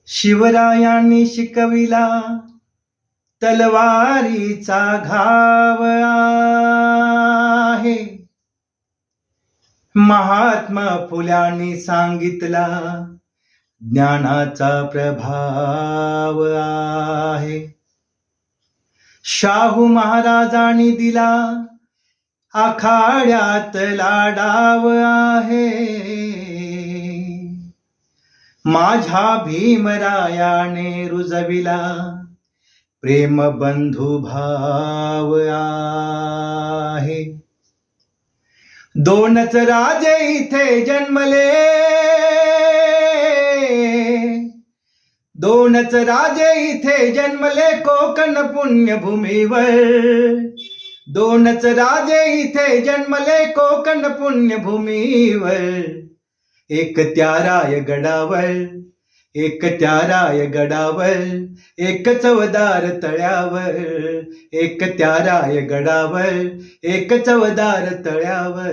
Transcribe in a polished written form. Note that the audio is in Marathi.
शिवरायांनी शिकविला तलवारीचा घाव आहे. महात्मा फुल्यांनी सांगितला ज्ञानाचा प्रभाव आहे. शाहू महाराजांनी दिला आखाड्यातला डाव आहे. माझ्या भीमरायाने रुजविला प्रेम बंधू भाव आहे. दोनच राजे इथे जन्मले, दोनच राजे इथे जन्मले कोकण पुण्यभूमीवर. दोनच राजे इथे जन्मले कोकण पुण्यभूमीवर. एक त्या रायगडावर, एक त्या रायगडावर, एक चवदार तळ्यावर. एक त्या रायगडावर, एक चवदार तळ्यावर.